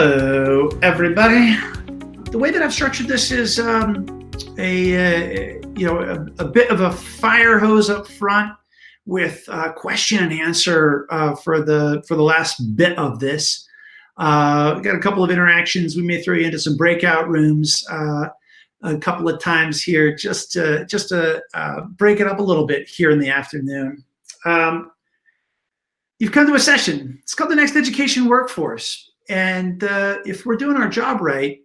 Hello, everybody. The way that I've structured this is a bit of a fire hose up front with question and answer for the last bit of this. We've got a couple of interactions. We may throw you into some breakout rooms a couple of times here, just to break it up a little bit here in the afternoon. You've come to a session. It's called the Next Education Workforce. And if we're doing our job right,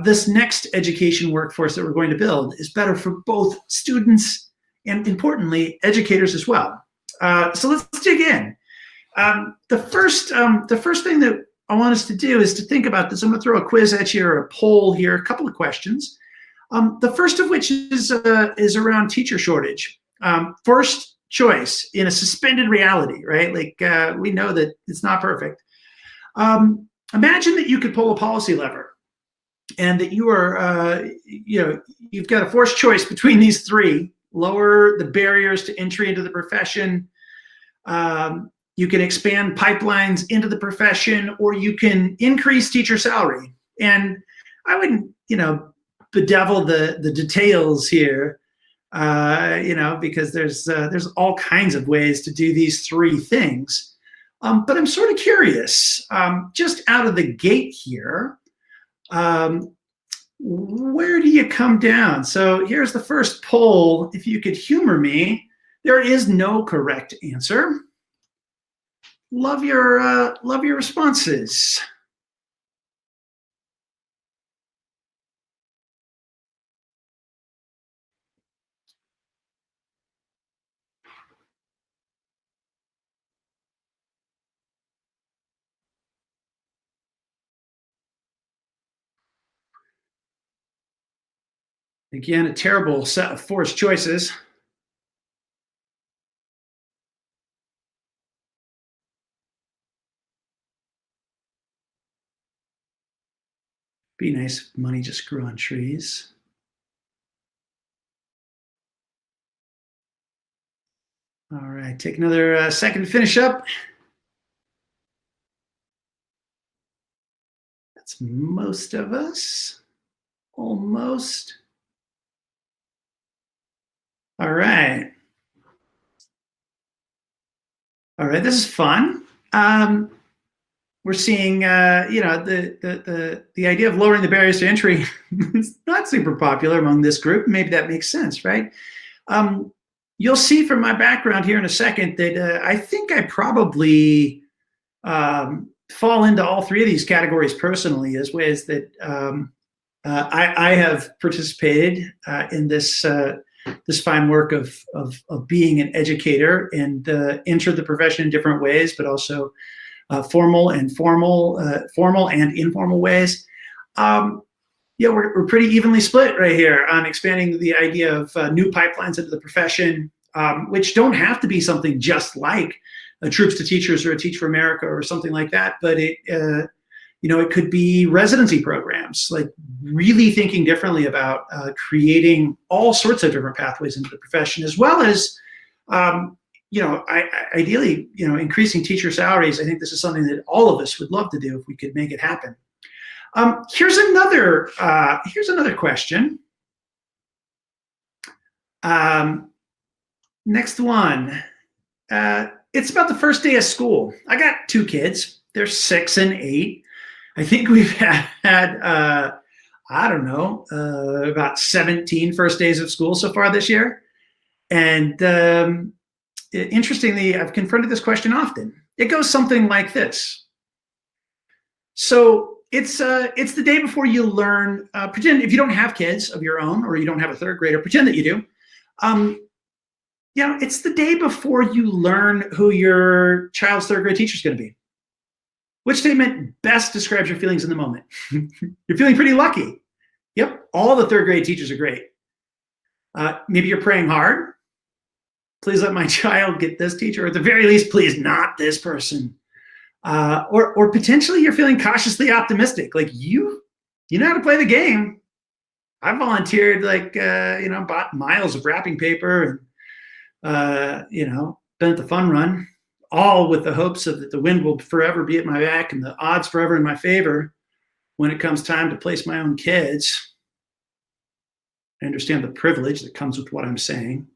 this next education workforce that we're going to build is better for both students and, importantly, educators as well. So let's dig in. The first thing that I want us to do is to think about this. I'm going to throw a quiz at you or a poll here, a couple of questions. The first of which is around teacher shortage. First choice in a suspended reality, right? Like we know that it's not perfect. Imagine that you could pull a policy lever and that you are, you've got a forced choice between these three: lower the barriers to entry into the profession, you can expand pipelines into the profession, or you can increase teacher salary. And I wouldn't, bedevil the details here, because there's all kinds of ways to do these three things. But I'm sort of curious, just out of the gate here, where do you come down? So here's the first poll. If you could humor me, there is no correct answer. Love your responses. Again, a terrible set of forced choices. Be nice if money just grew on trees. All right, take another second to finish up. That's most of us, almost. All right. All right, this is fun. We're seeing, the idea of lowering the barriers to entry is not super popular among this group. Maybe that makes sense, right? You'll see from my background here in a second that I think I probably fall into all three of these categories personally as ways that I have participated in this fine work of being an educator and entered the profession in different ways, but also formal and informal ways. We're pretty evenly split right here on expanding the idea of new pipelines into the profession, which don't have to be something just like Troops to Teachers or a Teach for America or something like that, but it could be residency programs, like really thinking differently about creating all sorts of different pathways into the profession, as well as, ideally, increasing teacher salaries. I think this is something that all of us would love to do if we could make it happen. Here's another question. Next one. It's about the first day of school. I got two kids. They're 6 and 8. I think we've had about 17 first days of school so far this year. And interestingly, I've confronted this question often. It goes something like this. So it's the day before you learn, pretend if you don't have kids of your own or you don't have a third grader, pretend that you do. It's the day before you learn who your child's third grade teacher is going to be. Which statement best describes your feelings in the moment? You're feeling pretty lucky. Yep, all the third grade teachers are great. Maybe you're praying hard. Please let my child get this teacher, or at the very least, please not this person. Or potentially you're feeling cautiously optimistic, like you know how to play the game. I volunteered, bought miles of wrapping paper and, been at the fun run. all with the hopes of that the wind will forever be at my back and the odds forever in my favor when it comes time to place my own kids. I understand the privilege that comes with what I'm saying.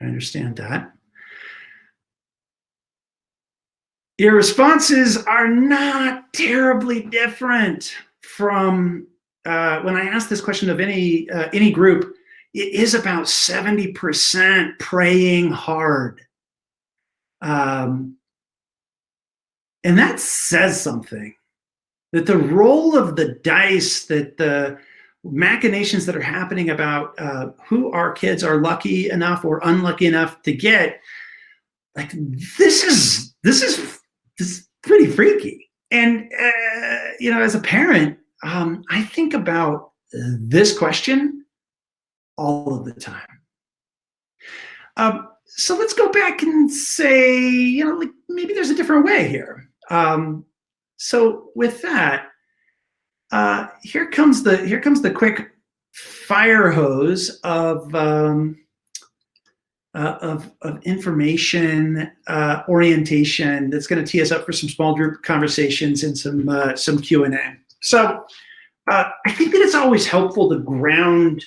I understand that. Your responses are not terribly different from when I ask this question of any group. It is about 70% praying hard. And that says something, that the roll of the dice, that the machinations that are happening about who our kids are lucky enough or unlucky enough to get, like, this is pretty freaky. And as a parent, I think about this question all of the time. So let's go back and say, like, maybe there's a different way here. So with that, here comes the quick fire hose of information orientation that's going to tee us up for some small group conversations and some Q&A. So I think that it's always helpful to ground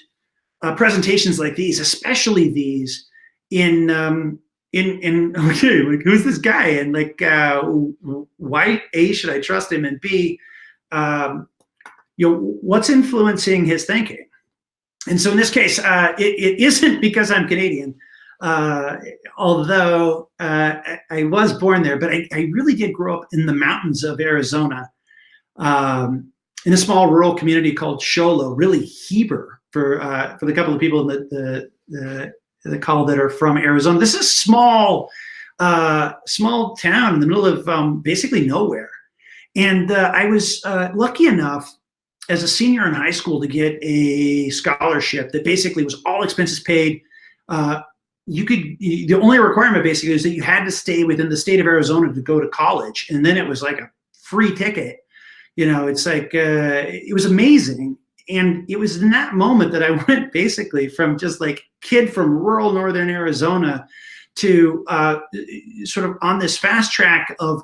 presentations like these, especially these, in okay, like, who's this guy, and like why A, should I trust him, and B, what's influencing his thinking. And so in this case, it isn't because I'm Canadian, although I was born there, but I really did grow up in the mountains of Arizona, in a small rural community called Sholo, really Heber for the couple of people in the call that are from Arizona. This is a small town in the middle of basically nowhere. And I was lucky enough as a senior in high school to get a scholarship that basically was all expenses paid. The only requirement basically is that you had to stay within the state of Arizona to go to college. And then it was like a free ticket. It's like, it was amazing. And it was in that moment that I went basically from just like kid from rural northern Arizona to sort of on this fast track of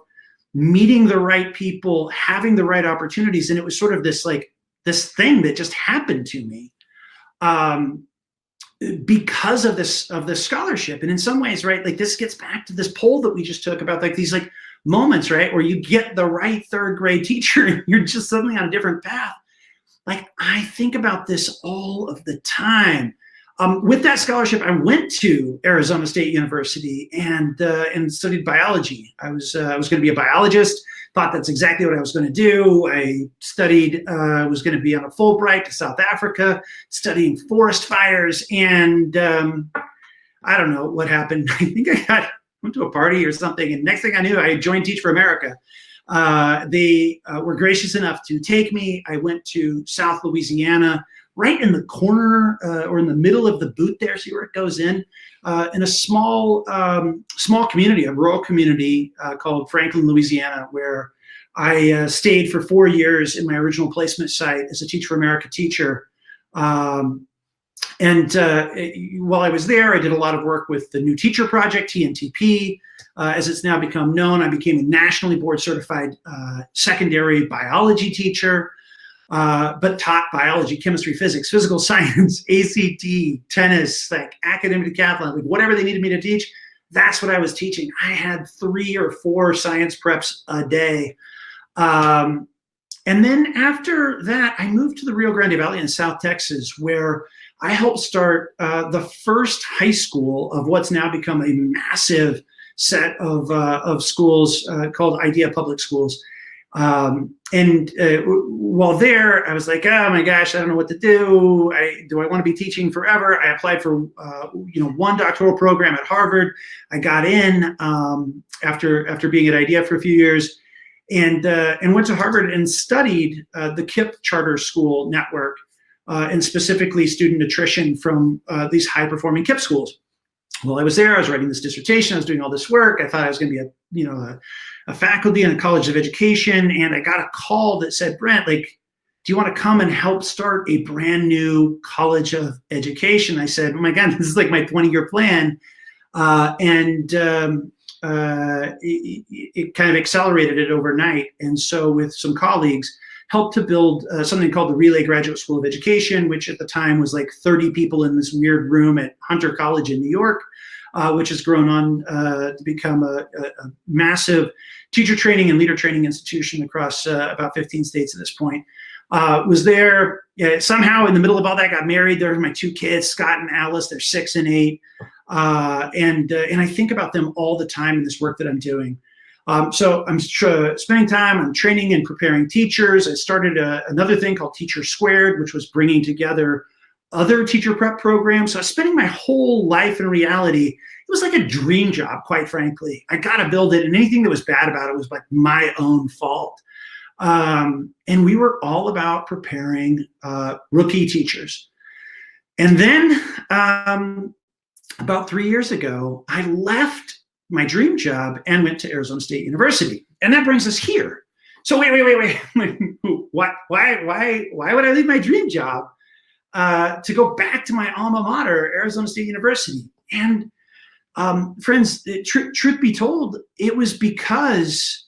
meeting the right people, having the right opportunities. And it was sort of this thing that just happened to me because of this scholarship. And in some ways, right, like this gets back to this poll that we just took about like these like moments, right, where you get the right third grade teacher and you're just suddenly on a different path. Like, I think about this all of the time. With that scholarship, I went to Arizona State University and studied biology. I was going to be a biologist. Thought that's exactly what I was going to do. I studied. Was going to be on a Fulbright to South Africa, studying forest fires. And I don't know what happened. I think I went to a party or something, and next thing I knew, I joined Teach for America. They were gracious enough to take me. I went to South Louisiana, right in the corner or in the middle of the boot there, see where it goes in a small community, a rural community called Franklin, Louisiana, where I stayed for 4 years in my original placement site as a Teach for America teacher. And while I was there, I did a lot of work with the New Teacher Project, TNTP. As it's now become known, I became a nationally board certified secondary biology teacher, but taught biology, chemistry, physics, physical science, ACT, tennis, like academic decathlon, like whatever they needed me to teach, that's what I was teaching. I had 3 or 4 science preps a day. And then after that, I moved to the Rio Grande Valley in South Texas, where I helped start the first high school of what's now become a massive set of schools called Idea Public Schools. And while there, I was like, oh my gosh, I don't know what to do. Do I want to be teaching forever? I applied for one doctoral program at Harvard. I got in after being at Idea for a few years, and went to Harvard and studied the KIPP charter school network, and specifically student nutrition from these high-performing KIPP schools. While I was there, I was writing this dissertation. I was doing all this work. I thought I was going to be a faculty in a college of education, and I got a call that said, Brent, like, do you want to come and help start a brand new college of education? I said, oh my God, this is like my 20-year plan. it kind of accelerated it overnight. And so with some colleagues, helped to build something called the Relay Graduate School of Education, which at the time was like 30 people in this weird room at Hunter College in New York, which has grown on to become a massive teacher training and leader training institution across about 15 states at this point. Was there, somehow in the middle of all that, got married. There are my 2 kids, Scott and Alice. They're 6 and 8. And I think about them all the time in this work that I'm doing. So I'm spending time on training and preparing teachers. I started another thing called Teacher Squared, which was bringing together other teacher prep programs. So I was spending my whole life in reality. It was like a dream job, quite frankly. I got to build it, and anything that was bad about it was like my own fault. And we were all about preparing rookie teachers. And then about 3 years ago, I left my dream job and went to Arizona State University. And that brings us here. So wait. Why would I leave my dream job to go back to my alma mater, Arizona State University? And friends, truth be told, it was because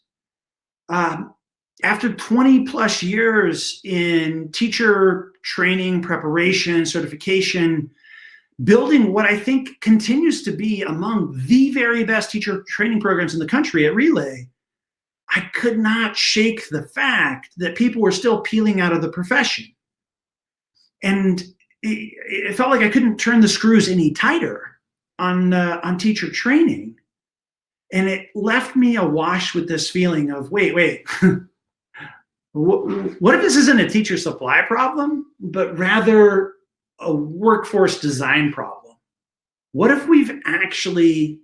after 20 plus years in teacher training, preparation, certification, building what I think continues to be among the very best teacher training programs in the country at Relay, I could not shake the fact that people were still peeling out of the profession. And it felt like I couldn't turn the screws any tighter on teacher training. And it left me awash with this feeling of, wait, what if this isn't a teacher supply problem, but rather a workforce design problem? What if we've actually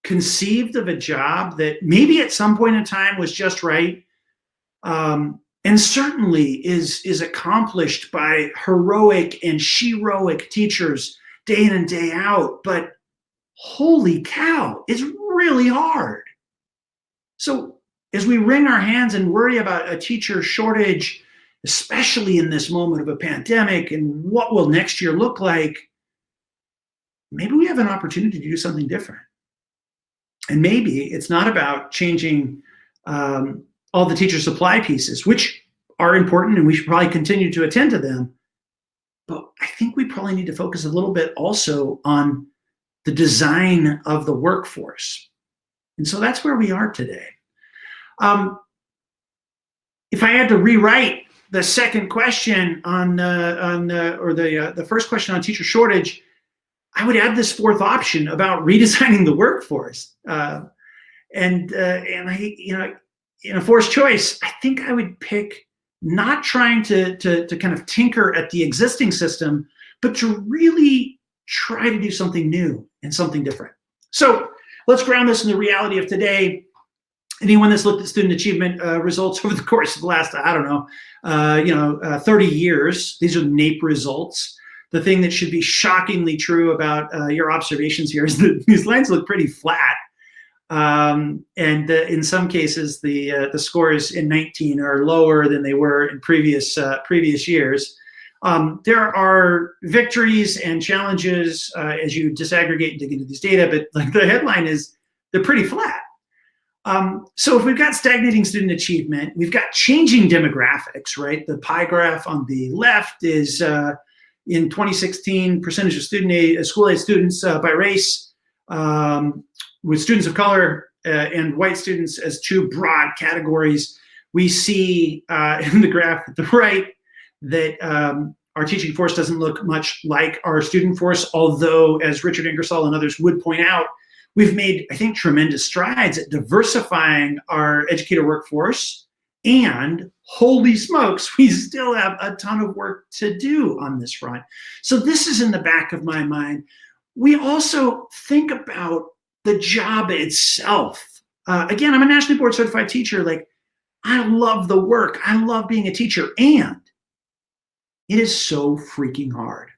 conceived of a job that maybe at some point in time was just right, and certainly is accomplished by heroic and sheroic teachers day in and day out, but holy cow, it's really hard. So as we wring our hands and worry about a teacher shortage, especially in this moment of a pandemic, and what will next year look like, maybe we have an opportunity to do something different. And maybe it's not about changing all the teacher supply pieces, which are important and we should probably continue to attend to them. But I think we probably need to focus a little bit also on the design of the workforce. And so that's where we are today. If I had to rewrite the second question the first question on teacher shortage, I would add this fourth option about redesigning the workforce. And I, in a forced choice, I think I would pick not trying to kind of tinker at the existing system, but to really try to do something new and something different. So let's ground this in the reality of today. Anyone that's looked at student achievement results over the course of the last, 30 years, these are NAEP results. The thing that should be shockingly true about your observations here is that these lines look pretty flat. And in some cases, the scores in 19 are lower than they were in previous years. There are victories and challenges as you disaggregate and dig into these data, but like the headline is they're pretty flat. So if we've got stagnating student achievement, we've got changing demographics, right? The pie graph on the left is in 2016, percentage of school-age students by race, with students of color and white students as two broad categories. We see in the graph at the right that our teaching force doesn't look much like our student force, although, as Richard Ingersoll and others would point out, we've made, I think, tremendous strides at diversifying our educator workforce, and holy smokes, we still have a ton of work to do on this front. So this is in the back of my mind. We also think about the job itself. Again, I'm a nationally board certified teacher. Like, I love the work. I love being a teacher, and it is so freaking hard.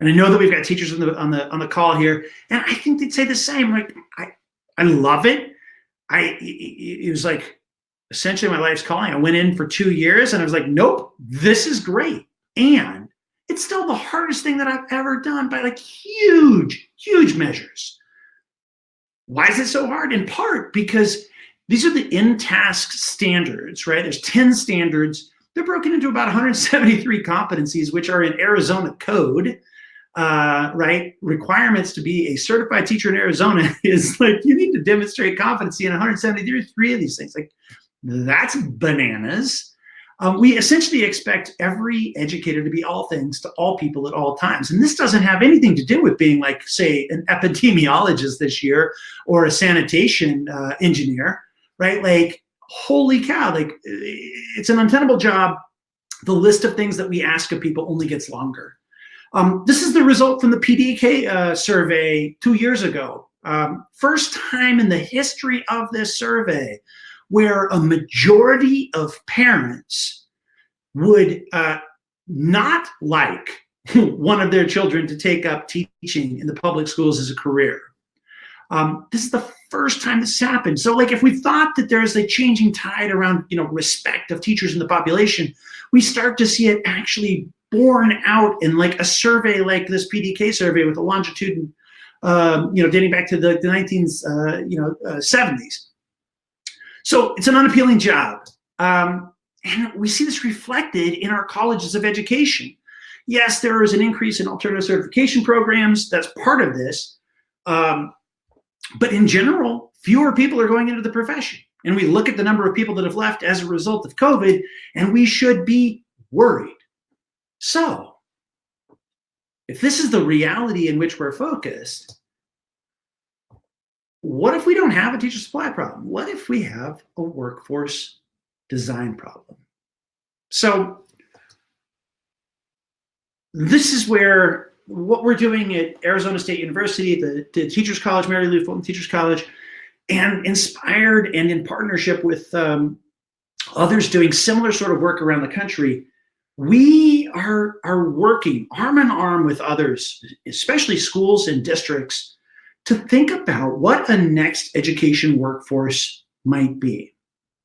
And I know that we've got teachers on the call here, and I think they'd say the same. Like, I love it. It was like essentially my life's calling. I went in for 2 years, and I was like, nope, this is great. And it's still the hardest thing that I've ever done by like huge, huge measures. Why is it so hard? In part because these are the in-task standards, right? There's 10 standards. They're broken into about 173 competencies, which are in Arizona code, right? Requirements to be a certified teacher in Arizona is like, you need to demonstrate competency in 173 of these things. Like, that's bananas. We essentially expect every educator to be all things to all people at all times. And this doesn't have anything to do with being like, say, an epidemiologist this year or a sanitation engineer, right? Like, holy cow, like, it's an untenable job. The list of things that we ask of people only gets longer. This is the result from the PDK survey 2 years ago. First time in the history of this survey where a majority of parents would not like one of their children to take up teaching in the public schools as a career. This is the first time this happened. So, like, if we thought that there's a changing tide around, respect of teachers in the population, we start to see it actually borne out in like a survey like this PDK survey with a longitude, dating back to the 1970s. So it's an unappealing job. And we see this reflected in our colleges of education. Yes, there is an increase in alternative certification programs. That's part of this. But in general, fewer people are going into the profession. And we look at the number of people that have left as a result of COVID, and we should be worried. So if this is the reality in which we're focused, what if we don't have a teacher supply problem? What if we have a workforce design problem? So this is where what we're doing at Arizona State University, the Teachers College, Mary Lou Fulton Teachers College, and inspired and in partnership with others doing similar sort of work around the country, we are working arm in arm with others, especially schools and districts, to think about what a next education workforce might be.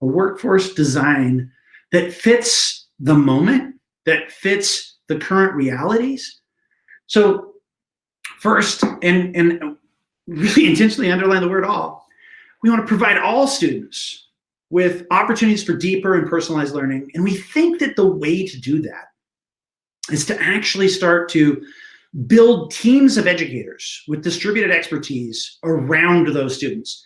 A workforce design that fits the moment, that fits the current realities. So first, and really intentionally underline the word all, we want to provide all students with opportunities for deeper and personalized learning. And we think that the way to do that is to actually start to build teams of educators with distributed expertise around those students.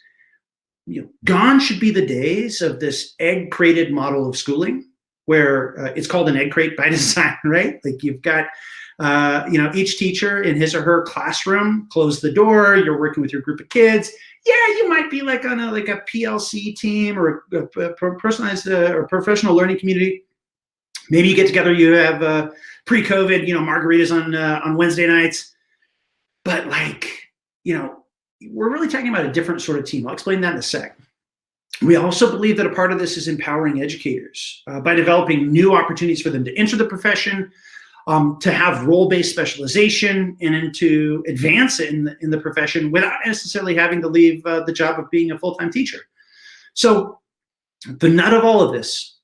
Gone should be the days of this egg-crated model of schooling, where it's called an egg crate by design, right? Like, you've got, each teacher in his or her classroom, close the door, you're working with your group of kids. Yeah, you might be like on a PLC team or a personalized or professional learning community. Maybe you get together, you have pre-COVID, margaritas on Wednesday nights. But we're really talking about a different sort of team. I'll explain that in a sec. We also believe that a part of this is empowering educators by developing new opportunities for them to enter the profession, to have role-based specialization, and to advance in the profession without necessarily having to leave the job of being a full-time teacher. So the nut of all of this,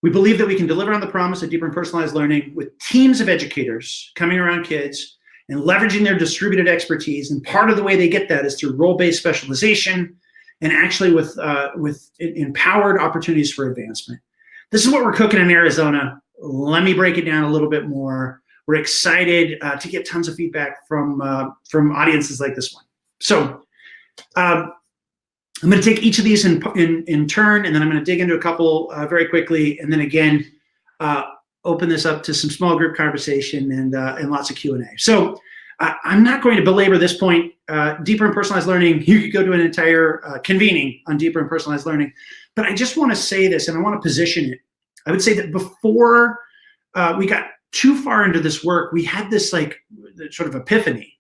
we believe that we can deliver on the promise of deeper and personalized learning with teams of educators coming around kids and leveraging their distributed expertise. And part of the way they get that is through role-based specialization and actually with empowered opportunities for advancement. This is what we're cooking in Arizona. Let me break it down a little bit more. We're excited to get tons of feedback from audiences like this one. So I'm going to take each of these in turn, and then I'm going to dig into a couple very quickly, and then again open this up to some small group conversation and lots of Q&A. So I'm not going to belabor this point. Deeper and personalized learning, you could go to an entire convening on deeper and personalized learning, but I just want to say this, and I want to position it. I would say that before we got too far into this work, we had this sort of epiphany,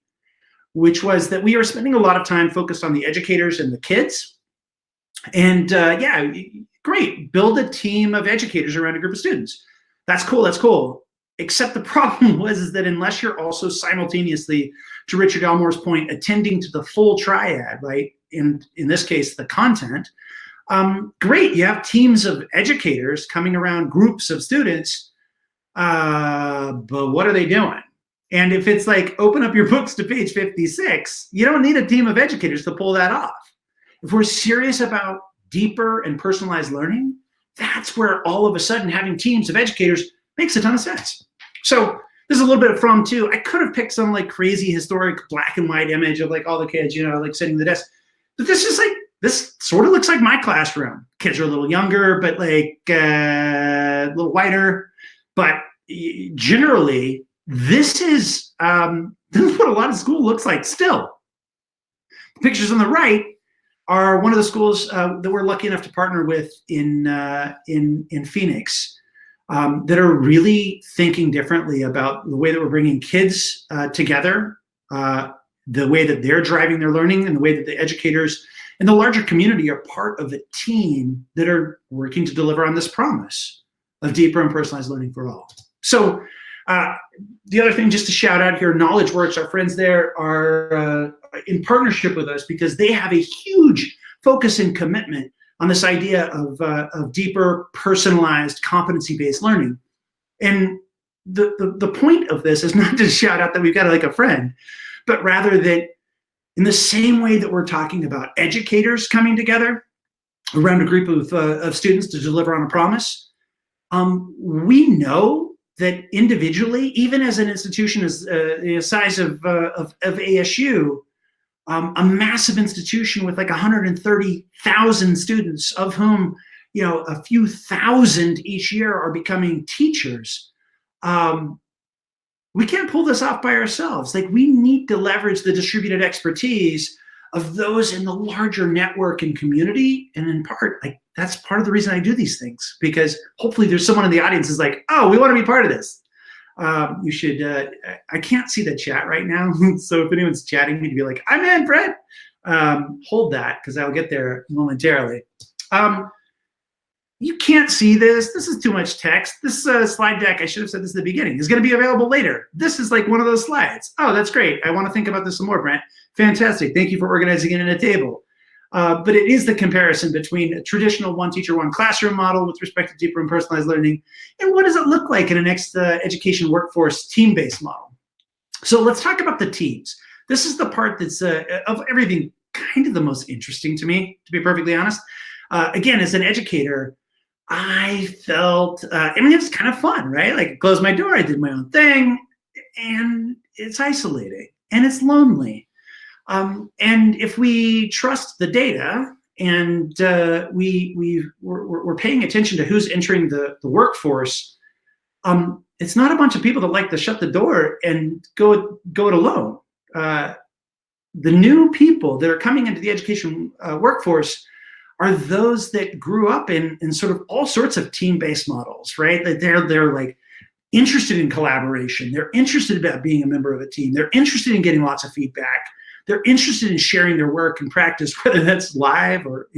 which was that we were spending a lot of time focused on the educators and the kids. And yeah, great, build a team of educators around a group of students. That's cool, that's cool. Except the problem was that unless you're also simultaneously, to Richard Elmore's point, attending to the full triad, right? In this case, the content, great, you have teams of educators coming around groups of students, but what are they doing? And if it's like, open up your books to page 56, you don't need a team of educators to pull that off. if we're serious about deeper and personalized learning, that's where all of a sudden having teams of educators makes a ton of sense. So this is a little bit of from too. I could have picked some like crazy historic black and white image of like all the kids, you know, like sitting at the desk. But this is like, this sort of looks like my classroom. Kids are a little younger, but like a little whiter. But generally, this is what a lot of school looks like still. The pictures on the right are one of the schools that we're lucky enough to partner with in Phoenix. That are really thinking differently about the way that we're bringing kids together, the way that they're driving their learning, and the way that the educators and the larger community are part of a team that are working to deliver on this promise of deeper and personalized learning for all. So the other thing, just to shout out here, KnowledgeWorks, our friends there are in partnership with us because they have a huge focus and commitment on this idea of deeper, personalized, competency-based learning. And the point of this is not to shout out that we've got like a friend, but rather that in the same way that we're talking about educators coming together around a group of students to deliver on a promise, we know that individually, even as an institution as the size of ASU, a massive institution with like 130,000 students, of whom, you know, a few thousand each year are becoming teachers. We can't pull this off by ourselves. Like, we need to leverage the distributed expertise of those in the larger network and community. And in part, like, that's part of the reason I do these things, because hopefully there's someone in the audience who's like, oh, we want to be part of this. You should, I can't see the chat right now. So if anyone's chatting me to be like, I'm in, Brent, hold that, because I'll get there momentarily. You can't see this. This is too much text. This slide deck, I should have said this at the beginning, is going to be available later. This is like one of those slides. Oh, that's great. I want to think about this some more, Brent. Fantastic. Thank you for organizing it in a table. But it is the comparison between a traditional one teacher, one classroom model with respect to deeper and personalized learning, and what does it look like in a next education workforce team-based model. So let's talk about the teams. This is the part that's of everything kind of the most interesting to me, to be perfectly honest. Again, as an educator, I felt, I mean, it was kind of fun, right? Like, I closed my door, I did my own thing, and it's isolating and it's lonely. And if we trust the data and we're paying attention to who's entering the workforce, it's not a bunch of people that like to shut the door and go it alone. The new people that are coming into the education workforce are those that grew up in sort of all sorts of team-based models, right? That they're like interested in collaboration. They're interested about being a member of a team. They're interested in getting lots of feedback. They're interested in sharing their work and practice, whether that's live or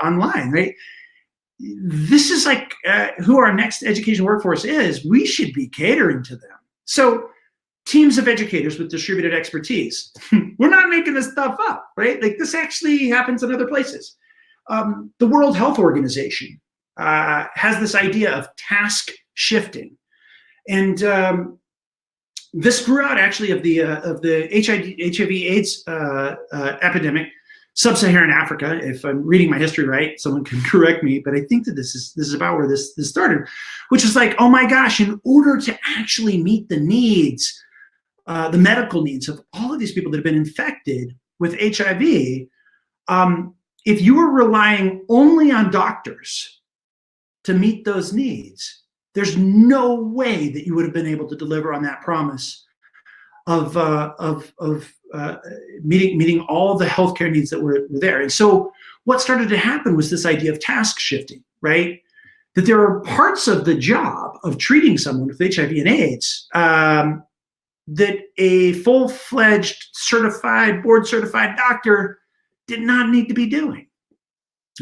online, right? This is like who our next education workforce is. We should be catering to them. So teams of educators with distributed expertise. We're not making this stuff up, right? Like, this actually happens in other places. The World Health Organization has this idea of task shifting. And this grew out actually of the HIV/AIDS epidemic, sub-Saharan Africa. If I'm reading my history right, someone can correct me, but I think that this is about where this started, which is like, oh my gosh, in order to actually meet the needs, the medical needs of all of these people that have been infected with HIV, if you were relying only on doctors to meet those needs, there's no way that you would have been able to deliver on that promise of meeting all the healthcare needs that were there. And so what started to happen was this idea of task shifting, right? That there are parts of the job of treating someone with HIV and AIDS that a full-fledged certified, board-certified doctor did not need to be doing.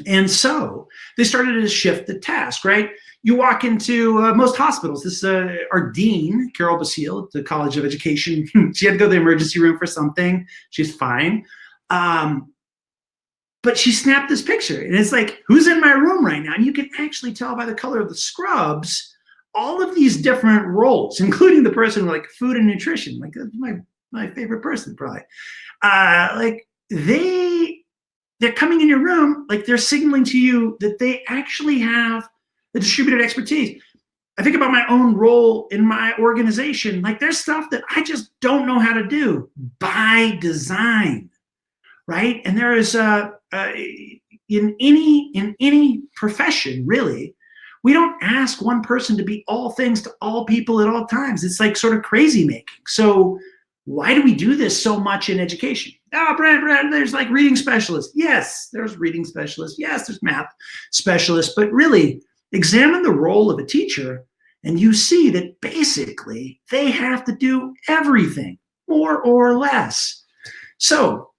And so they started to shift the task, right? You walk into most hospitals. This our dean, Carol Basile, at the College of Education. She had to go to the emergency room for something. She's fine. But she snapped this picture. And it's like, who's in my room right now? And you can actually tell by the color of the scrubs all of these different roles, including the person with like food and nutrition. Like, that's my favorite person, probably. Like, they they're coming in your room, like they're signaling to you that they actually have the distributed expertise. I think about my own role in my organization. Like there's stuff that I just don't know how to do by design, right? And there is in any profession, really, we don't ask one person to be all things to all people at all times. It's like sort of crazy making. So why do we do this so much in education? Oh, Brent, there's like reading specialists. Yes, there's reading specialists. Yes, there's math specialists. But really, examine the role of a teacher, and you see that basically they have to do everything, more or less. So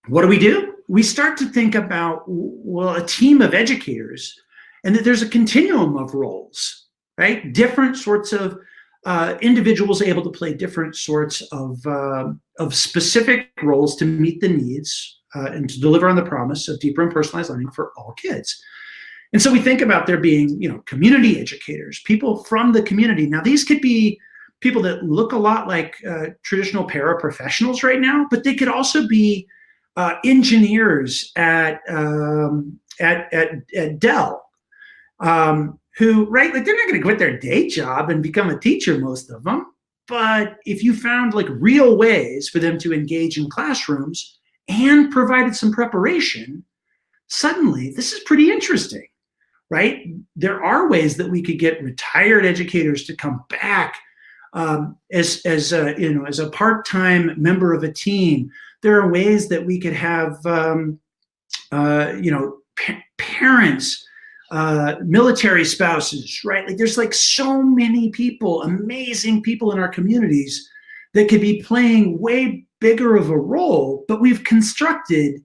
what do? We start to think about, well, a team of educators, and that there's a continuum of roles, right? Different sorts of individuals able to play different sorts of specific roles to meet the needs and to deliver on the promise of deeper and personalized learning for all kids. And so we think about there being, community educators, people from the community. Now, these could be people that look a lot like traditional paraprofessionals right now, but they could also be engineers at Dell, who, right, like they're not going to quit their day job and become a teacher, most of them. But if you found like real ways for them to engage in classrooms and provided some preparation, suddenly this is pretty interesting, right? There are ways that we could get retired educators to come back as a part-time member of a team. There are ways that we could have, parents, military spouses, right? Like there's like so many people, amazing people in our communities that could be playing way bigger of a role, but we've constructed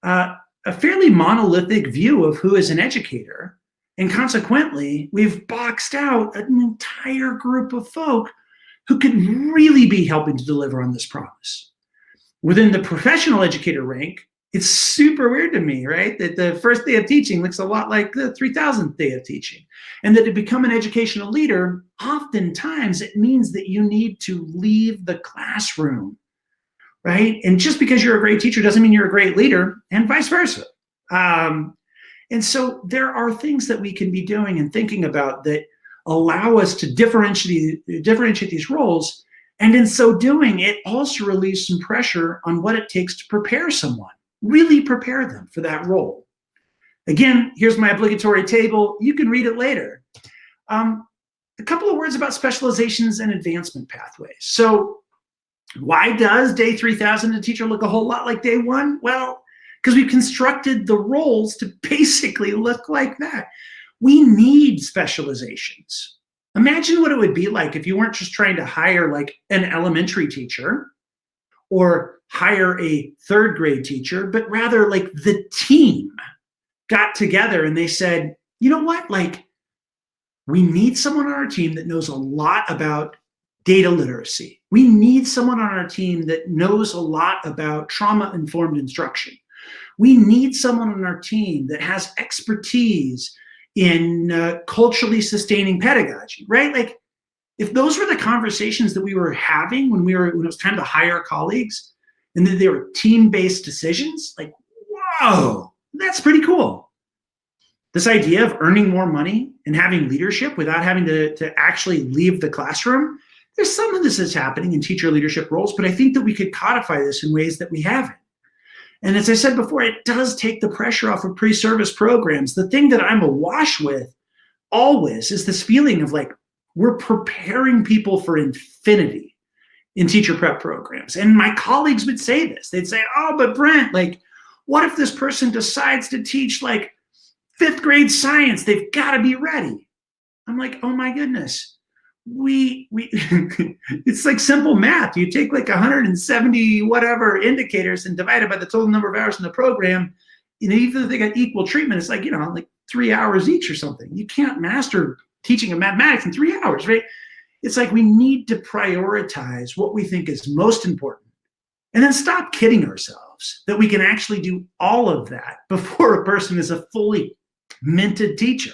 a fairly monolithic view of who is an educator. And consequently, we've boxed out an entire group of folk who could really be helping to deliver on this promise. Within the professional educator rank, it's super weird to me, right? That the first day of teaching looks a lot like the 3000th day of teaching. And that to become an educational leader, oftentimes it means that you need to leave the classroom, right? And just because you're a great teacher doesn't mean you're a great leader, and vice versa. And so there are things that we can be doing and thinking about that allow us to differentiate these roles. And in so doing, it also relieves some pressure on what it takes to prepare someone, really prepare them for that role. Again, here's my obligatory table. You can read it later. A couple of words about specializations and advancement pathways. So why does day 3000 a teacher look a whole lot like day one? Well, because we've constructed the roles to basically look like that. We need specializations. Imagine what it would be like if you weren't just trying to hire like an elementary teacher or hire a third grade teacher, but rather like the team got together and they said, you know what, like we need someone on our team that knows a lot about data literacy. We need someone on our team that knows a lot about trauma-informed instruction. We need someone on our team that has expertise in culturally sustaining pedagogy, right? Like if those were the conversations that we were having when it was time to hire colleagues and that they were team-based decisions, like, whoa, that's pretty cool. This idea of earning more money and having leadership without having to actually leave the classroom, there's some of this that's happening in teacher leadership roles, but I think that we could codify this in ways that we haven't. And as I said before, it does take the pressure off of pre-service programs. The thing that I'm awash with always is this feeling of like, we're preparing people for infinity in teacher prep programs. And my colleagues would say this. They'd say, oh, but Brent, like, what if this person decides to teach like 5th grade science? They've got to be ready. I'm like, oh my goodness. It's like simple math. You take like 170 whatever indicators and divide it by the total number of hours in the program. Even if they got equal treatment, it's like, like 3 hours each or something. You can't master teaching of mathematics in 3 hours, right? It's like we need to prioritize what we think is most important and then stop kidding ourselves that we can actually do all of that before a person is a fully minted teacher.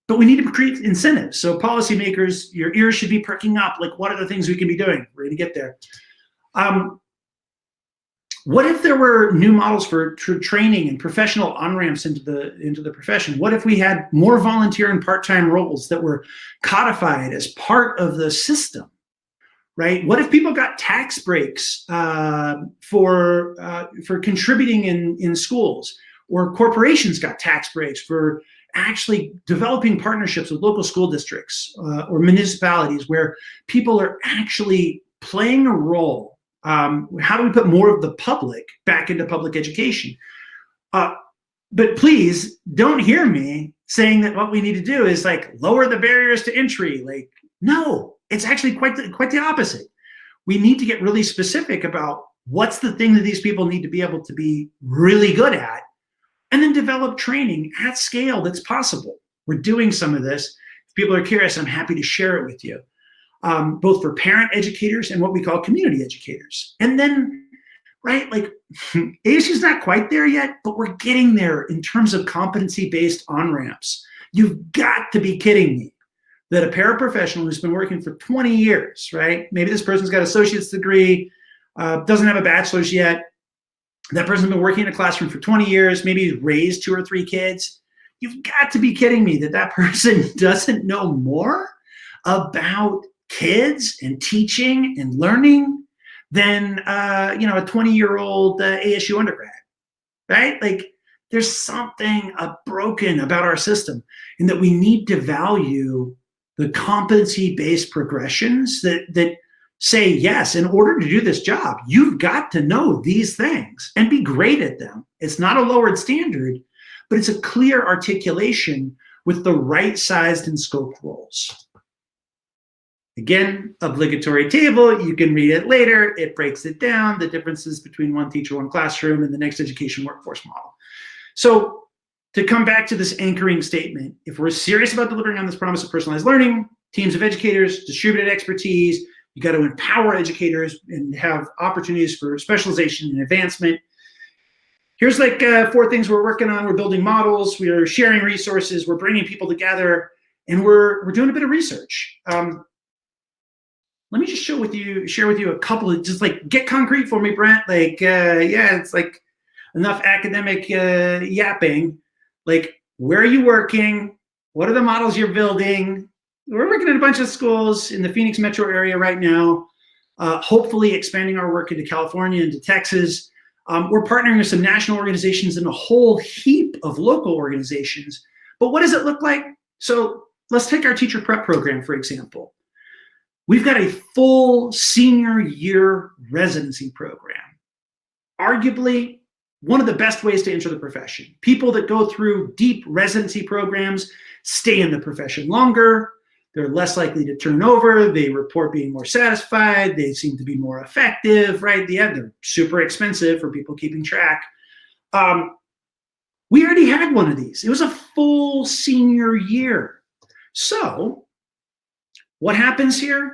But we need to create incentives. So policymakers, your ears should be perking up. Like, what are the things we can be doing? We're going to get there. What if there were new models for training and professional on-ramps into the profession? What if we had more volunteer and part-time roles that were codified as part of the system, right? What if people got tax breaks for contributing in schools, or corporations got tax breaks for actually developing partnerships with local school districts or municipalities where people are actually playing a role? How do we put more of the public back into public education? But please don't hear me saying that what we need to do is like lower the barriers to entry. Like, no, it's actually quite the opposite. We need to get really specific about what's the thing that these people need to be able to be really good at, and then develop training at scale that's possible. We're doing some of this. If people are curious, I'm happy to share it with you. Both for parent educators and what we call community educators. And then, right, like ASU's not quite there yet, but we're getting there in terms of competency-based on-ramps. You've got to be kidding me that a paraprofessional who's been working for 20 years, right? Maybe this person's got an associate's degree, doesn't have a bachelor's yet. That person's been working in a classroom for 20 years, maybe he's raised 2 or 3 kids. You've got to be kidding me that that person doesn't know more about kids and teaching and learning than a 20-year-old ASU undergrad, right? Like, there's something broken about our system, and that we need to value the competency-based progressions that say, yes, in order to do this job, you've got to know these things and be great at them. It's not a lowered standard, but it's a clear articulation with the right-sized and scoped roles. Again, obligatory table, you can read it later. It breaks it down, the differences between one teacher, one classroom, and the next education workforce model. So to come back to this anchoring statement, if we're serious about delivering on this promise of personalized learning, teams of educators, distributed expertise, you got to empower educators and have opportunities for specialization and advancement. Here's like 4 things we're working on. We're building models, we're sharing resources, we're bringing people together, and we're doing a bit of research. Let me just share with you a couple of, just like, get concrete for me, Brent. Like, yeah, it's like enough academic yapping. Like, where are you working? What are the models you're building? We're working in a bunch of schools in the Phoenix metro area right now, hopefully expanding our work into California, into Texas. We're partnering with some national organizations and a whole heap of local organizations. But what does it look like? So let's take our teacher prep program, for example. We've got a full senior year residency program. Arguably, one of the best ways to enter the profession. People that go through deep residency programs stay in the profession longer. They're less likely to turn over. They report being more satisfied. They seem to be more effective, right? Yeah, they're super expensive for people keeping track. We already had one of these. It was a full senior year. So what happens here?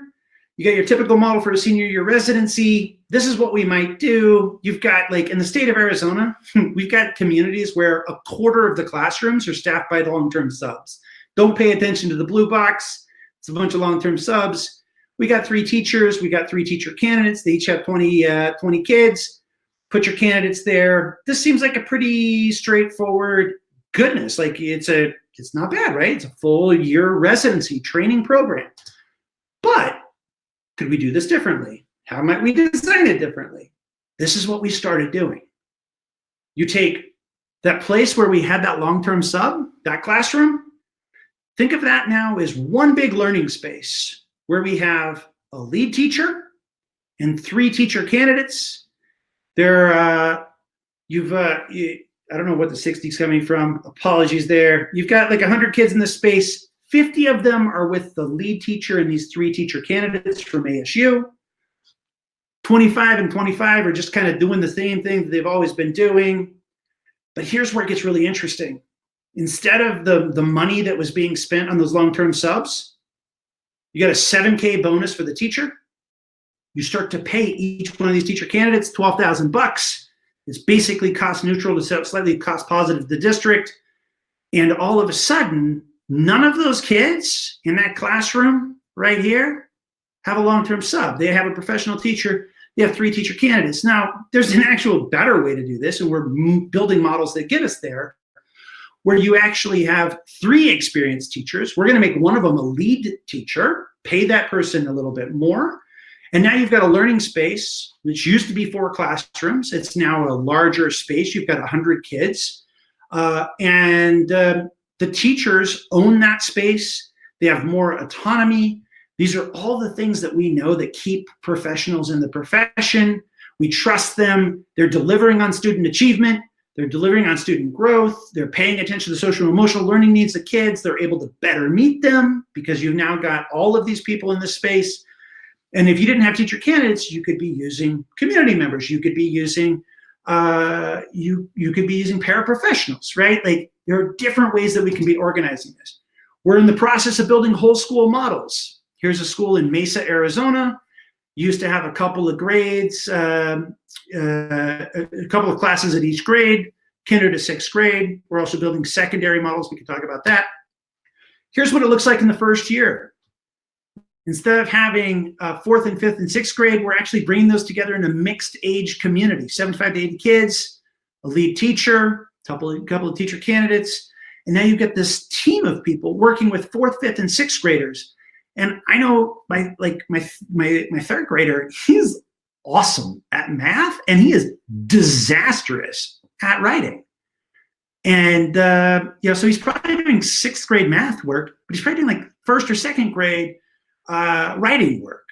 You got your typical model for a senior year residency. This is what we might do. You've got, like, in the state of Arizona, we've got communities where 1/4 of the classrooms are staffed by long-term subs. Don't pay attention to the blue box. It's a bunch of long-term subs. We got 3 teachers. We got 3 teacher candidates. They each have 20 kids. Put your candidates there. This seems like a pretty straightforward goodness. Like, it's not bad, right? It's a full year residency training program. But could we do this differently? How might we design it differently? This is what we started doing. You take that place where we had that long-term sub, that classroom, think of that now as one big learning space where we have a lead teacher and 3 teacher candidates. I don't know what the 60's coming from. Apologies there. You've got like 100 kids in this space. 50 of them are with the lead teacher and these 3 teacher candidates from ASU. 25 and 25 are just kind of doing the same thing that they've always been doing. But here's where it gets really interesting. Instead of the money that was being spent on those long-term subs, you got a $7K bonus for the teacher. You start to pay each one of these teacher candidates $12,000. It's basically cost neutral to slightly cost positive to the district. And all of a sudden, none of those kids in that classroom right here have a long-term sub. They have a professional teacher. you have 3 teacher candidates. Now, there's an actual better way to do this, and we're building models that get us there, where you actually have 3 experienced teachers. We're going to make one of them a lead teacher, pay that person a little bit more. And now you've got a learning space, which used to be 4 classrooms. It's now a larger space. You've got 100 kids. The teachers own that space. They have more autonomy. These are all the things that we know that keep professionals in the profession. We trust them. They're delivering on student achievement. They're delivering on student growth. They're paying attention to the social and emotional learning needs of kids. They're able to better meet them because you've now got all of these people in this space. And if you didn't have teacher candidates, you could be using community members. You could be using you could be using paraprofessionals, right? Like, there are different ways that we can be organizing this. We're in the process of building whole school models. Here's a school in Mesa, Arizona. Used to have a couple of grades, a couple of classes at each grade, kinder to 6th grade. We're also building secondary models. We can talk about that. Here's what it looks like in the first year. Instead of having 4th and 5th and 6th grade, we're actually bringing those together in a mixed age community, 75 to 80 kids, a lead teacher, a couple of teacher candidates. And now you get this team of people working with 4th, 5th, and 6th graders. And I know my 3rd grader, he's awesome at math, and he is disastrous at writing. And so he's probably doing 6th grade math work, but he's probably doing like 1st or 2nd grade writing work.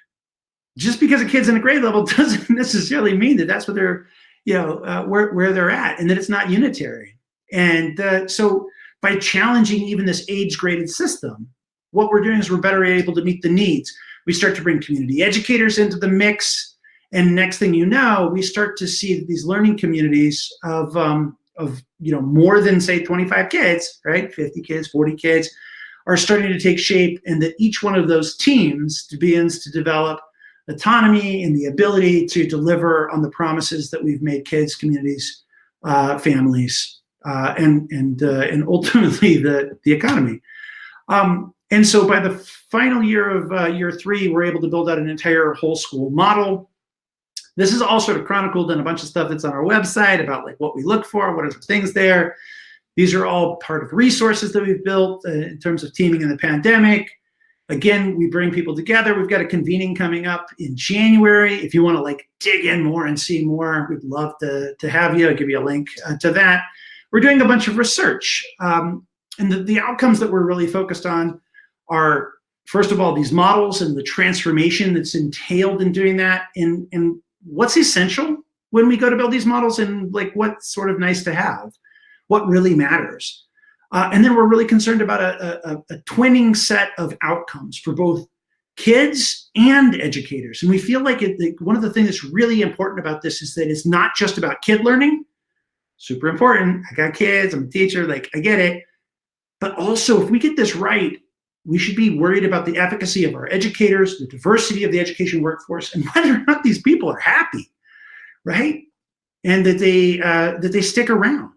Just because a kid's in a grade level doesn't necessarily mean that that's what they're, where they're at, and that it's not unitary. And so by challenging even this age-graded system, what we're doing is we're better able to meet the needs. We start to bring community educators into the mix, and next thing you know, we start to see these learning communities of more than, say, 25 kids, right? 50 kids, 40 kids, are starting to take shape, and that each one of those teams begins to develop autonomy and the ability to deliver on the promises that we've made kids, communities, families, and ultimately the economy. And so by the final year of year 3, we're able to build out an entire whole school model. This is all sort of chronicled in a bunch of stuff that's on our website about like what we look for, what are the things there. These are all part of resources that we've built in terms of teaming in the pandemic. Again, we bring people together. We've got a convening coming up in January. If you want to like dig in more and see more, we'd love to have you. I'll give you a link to that. We're doing a bunch of research. And the outcomes that we're really focused on are, first of all, these models and the transformation that's entailed in doing that, and what's essential when we go to build these models, and like what's sort of nice to have, what really matters. And then we're really concerned about a twinning set of outcomes for both kids and educators. And we feel like one of the things that's really important about this is that it's not just about kid learning. Super important. I got kids, I'm a teacher, like I get it. But also, if we get this right, we should be worried about the efficacy of our educators, the diversity of the education workforce, and whether or not these people are happy, right? And that they stick around.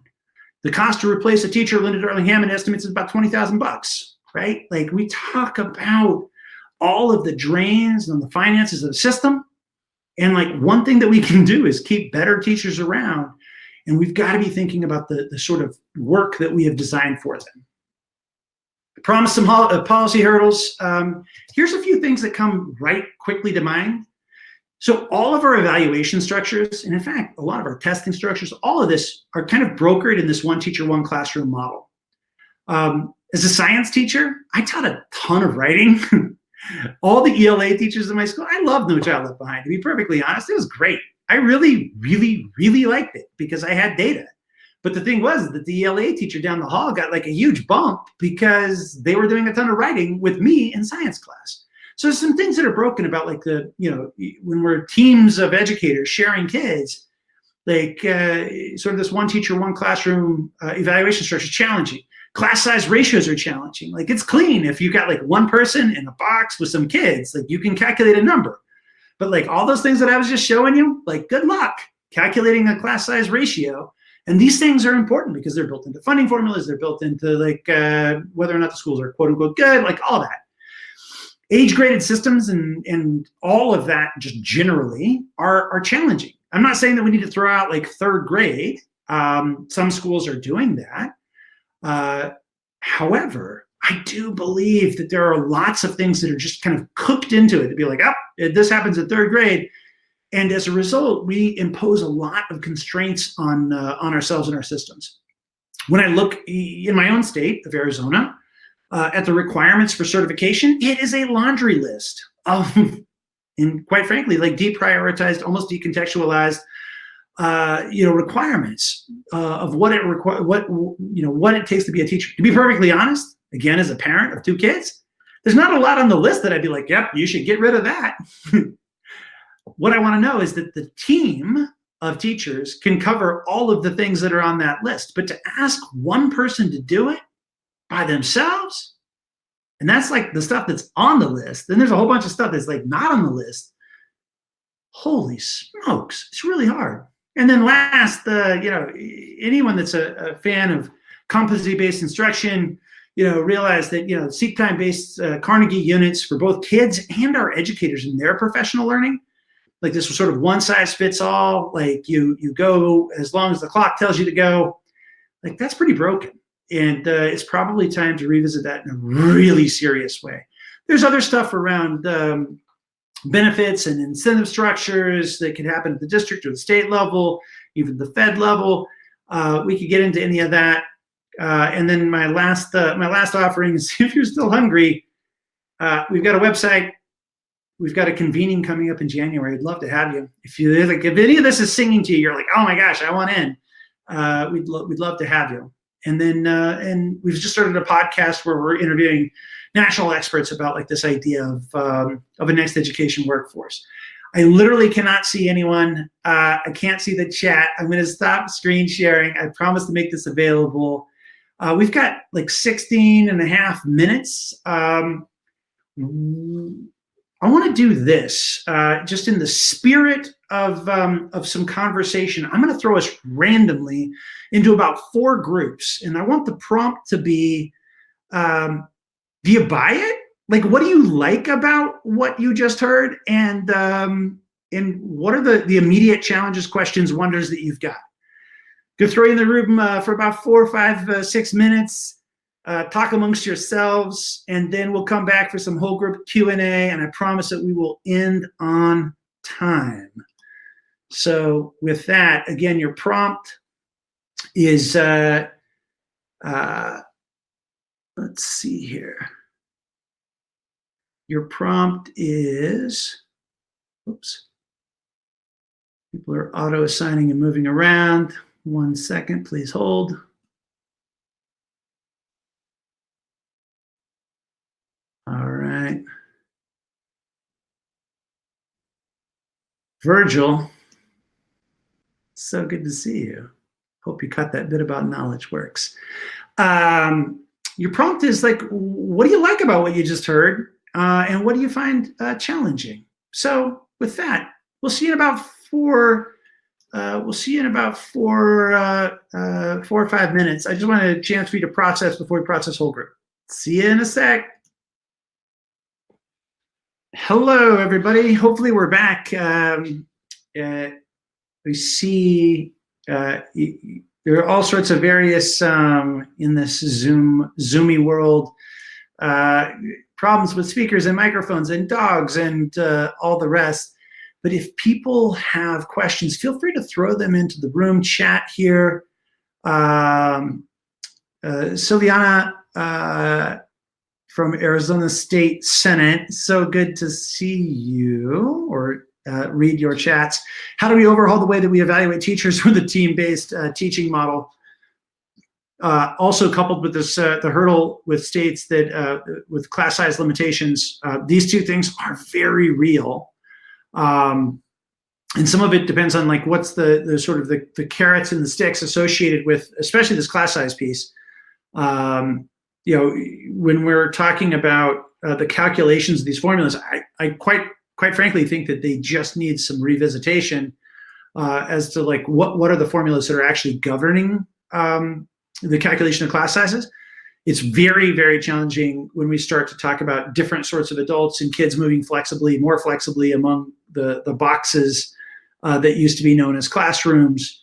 The cost to replace a teacher, Linda Darling-Hammond estimates is about $20,000, right? Like, we talk about all of the drains on the finances of the system. And like, one thing that we can do is keep better teachers around. And we've got to be thinking about the sort of work that we have designed for them. I promised some policy hurdles. Here's a few things that come right quickly to mind. So all of our evaluation structures, and in fact, a lot of our testing structures, all of this are kind of brokered in this one teacher, one classroom model. As a science teacher, I taught a ton of writing. All the ELA teachers in my school, I loved No Child Left Behind. To be perfectly honest, it was great. I really, really, really liked it because I had data. But the thing was that the ELA teacher down the hall got like a huge bump because they were doing a ton of writing with me in science class. So there's some things that are broken about like when we're teams of educators sharing kids, like sort of this one teacher, one classroom evaluation structure is challenging. Class size ratios are challenging. Like, it's clean if you got like one person in a box with some kids, like you can calculate a number. But like all those things that I was just showing you, like good luck calculating a class size ratio. And these things are important because they're built into funding formulas. They're built into like whether or not the schools are quote unquote good, like all that. age-graded systems and all of that just generally are challenging. I'm not saying that we need to throw out like third grade. Some schools are doing that. However, I do believe that there are lots of things that are just kind of cooked into it to be like, oh, this happens in third grade. And as a result, we impose a lot of constraints on ourselves and our systems. When I look in my own state of Arizona at the requirements for certification, it is a laundry list of, and quite frankly, like deprioritized, almost decontextualized, requirements of what it takes to be a teacher. To be perfectly honest, again, as a parent of 2 kids, there's not a lot on the list that I'd be like, yep, you should get rid of that. What I want to know is that the team of teachers can cover all of the things that are on that list, but to ask one person to do it by themselves, and that's like the stuff that's on the list, then there's a whole bunch of stuff that's like not on the list. Holy smokes, it's really hard. And then last, anyone that's a fan of competency-based instruction, realize that, seek time-based Carnegie units for both kids and our educators in their professional learning. Like this was sort of one size fits all, like you go as long as the clock tells you to go. Like that's pretty broken. And it's probably time to revisit that in a really serious way. There's other stuff around benefits and incentive structures that can happen at the district or the state level, even the Fed level. We could get into any of that. And then my last offering is, if you're still hungry, we've got a website. We've got a convening coming up in January. I'd love to have you. If any of this is singing to you, you're like, oh my gosh, I want in. We'd love to have you. And then and we've just started a podcast where we're interviewing national experts about like this idea of a next education workforce. I literally cannot see anyone. I can't see the chat. I'm going to stop screen sharing. I promise to make this available. We've got like 16 and a half minutes. I want to do this just in the spirit of some conversation. I'm going to throw us randomly into about 4 groups, and I want the prompt to be, do you buy it? Like, what do you like about what you just heard? And what are the immediate challenges, questions, wonders that you've got? Go throw you in the room for about 4, 5, 6 minutes. Talk amongst yourselves, and then we'll come back for some whole group Q&A, and I promise that we will end on time. So with that, again, your prompt is, let's see here. Your prompt is, oops. People are auto-assigning and moving around. 1 second, please hold. All right. Virgil, so good to see you. Hope you caught that bit about knowledge works. Your prompt is like, what do you like about what you just heard? And what do you find challenging? So with that, we'll see you in about 4 or 5 minutes. I just wanted a chance for you to process before we process whole group. See you in a sec. Hello, everybody. Hopefully we're back. We see there are all sorts of various, in this Zoomy world, problems with speakers and microphones and dogs and all the rest. But if people have questions, feel free to throw them into the room chat here. Siliana, from Arizona State Senate. So good to see you, or read your chats. How do we overhaul the way that we evaluate teachers with a team-based teaching model? Also coupled with this, the hurdle with states that, with class size limitations, these 2 things are very real. And some of it depends on like what's the sort of the carrots and the sticks associated with, especially this class size piece. When we're talking about the calculations of these formulas, I quite frankly think that they just need some revisitation as to like what are the formulas that are actually governing the calculation of class sizes. It's very, very challenging when we start to talk about different sorts of adults and kids moving flexibly, more flexibly among the boxes that used to be known as classrooms.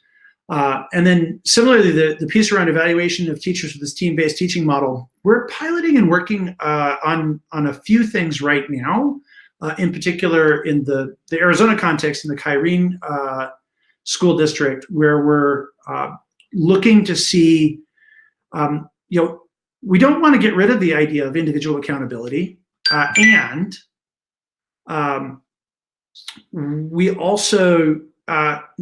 And then similarly, the piece around evaluation of teachers with this team-based teaching model, we're piloting and working on a few things right now, in particular in the Arizona context, in the Kyrene school district, where we're looking to see, we don't want to get rid of the idea of individual accountability, and we also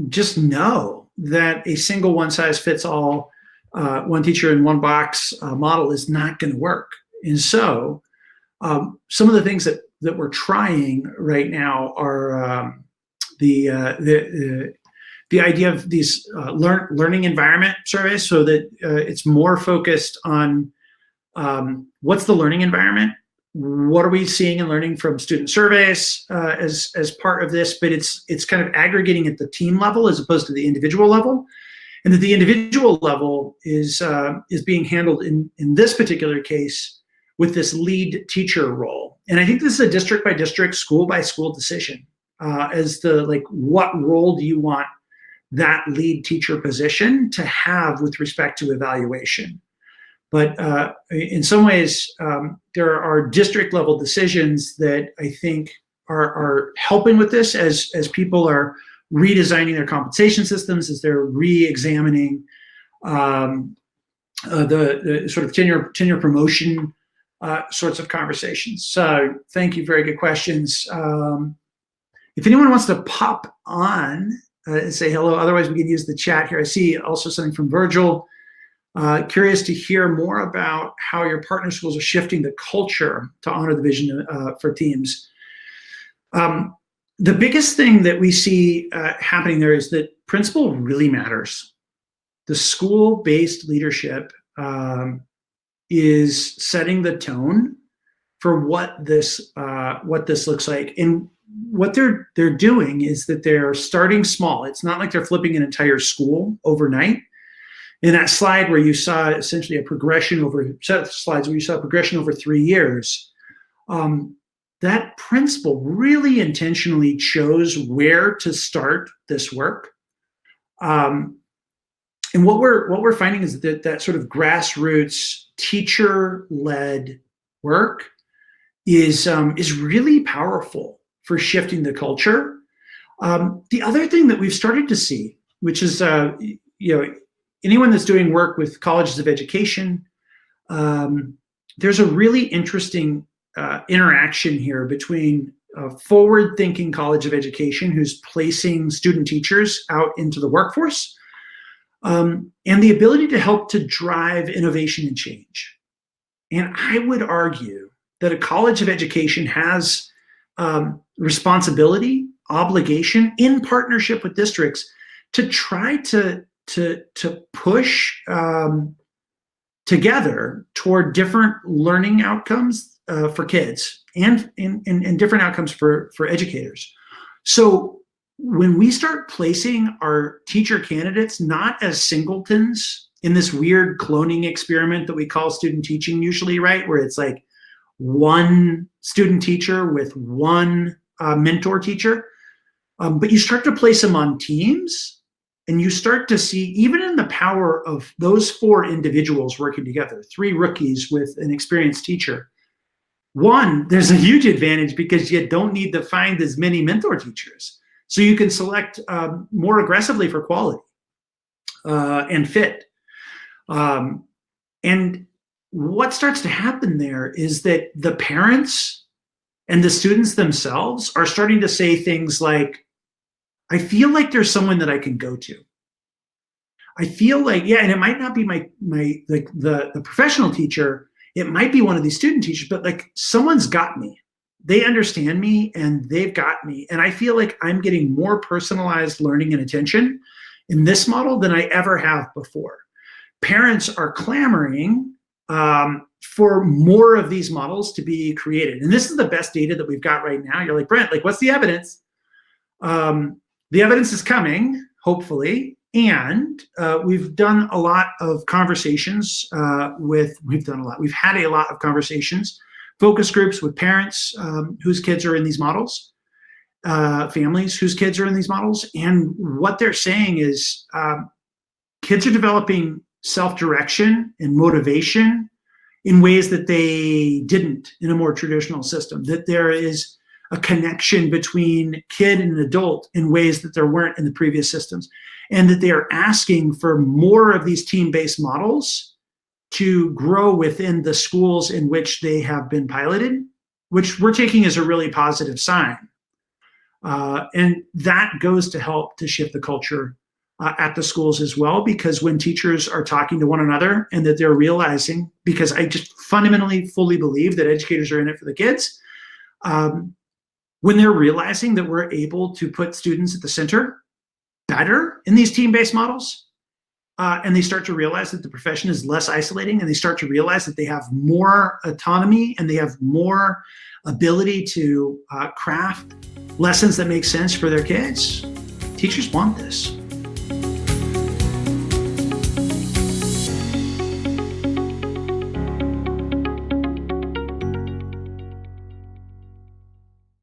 just know that a single one-size-fits-all, one teacher in one box model is not going to work. And so some of the things that we're trying right now are the idea of these learning environment surveys, so that it's more focused on what's the learning environment, what are we seeing and learning from student surveys as part of this, but it's kind of aggregating at the team level as opposed to the individual level, and that the individual level is being handled in this particular case with this lead teacher role. And I think this is a district by district, school by school decision as to what role do you want that lead teacher position to have with respect to evaluation. But in some ways, there are district level decisions that I think are helping with this as people are redesigning their compensation systems, as they're re-examining the sort of tenure promotion sorts of conversations. So thank you, very good questions. If anyone wants to pop on and say hello, otherwise we can use the chat here. I see also something from Virgil. Curious to hear more about how your partner schools are shifting the culture to honor the vision for teams. The biggest thing that we see happening there is that principal really matters. The school-based leadership is setting the tone for what this looks like. And what they're doing is that they're starting small. It's not like they're flipping an entire school overnight. In that slide where you saw essentially a progression over, set of slides where you saw a progression over 3 years, that principal really intentionally chose where to start this work. And what we're finding is that sort of grassroots teacher-led work is really powerful for shifting the culture. The other thing that we've started to see, which is anyone that's doing work with colleges of education, there's a really interesting interaction here between a forward-thinking college of education who's placing student teachers out into the workforce, and the ability to help to drive innovation and change. And I would argue that a college of education has responsibility, obligation, in partnership with districts, to try to push together toward different learning outcomes for kids and different outcomes for educators. So when we start placing our teacher candidates not as singletons in this weird cloning experiment that we call student teaching usually, right, where it's like one student teacher with one mentor teacher, but you start to place them on teams, and you start to see, even in the power of those 4 individuals working together, 3 rookies with an experienced teacher. One, there's a huge advantage because you don't need to find as many mentor teachers. So you can select more aggressively for quality and fit. And what starts to happen there is that the parents and the students themselves are starting to say things like, I feel like there's someone that I can go to. I feel like, yeah, and it might not be the professional teacher, it might be one of these student teachers, but like someone's got me. They understand me and they've got me. And I feel like I'm getting more personalized learning and attention in this model than I ever have before. Parents are clamoring for more of these models to be created. And this is the best data that we've got right now. You're like, Brent, like, what's the evidence? The evidence is coming, hopefully, And we've done a lot of conversations we've had a lot of conversations, focus groups with parents whose kids are in these models, families whose kids are in these models. And what they're saying is kids are developing self-direction and motivation in ways that they didn't in a more traditional system, that there is a connection between kid and adult in ways that there weren't in the previous systems, and that they are asking for more of these team-based models to grow within the schools in which they have been piloted, which we're taking as a really positive sign. And that goes to help to shift the culture at the schools as well, because when teachers are talking to one another and that they're realizing, because I just fundamentally fully believe that educators are in it for the kids, when they're realizing that we're able to put students at the center better in these team-based models, and they start to realize that the profession is less isolating, and they start to realize that they have more autonomy and they have more ability to craft lessons that make sense for their kids, teachers want this.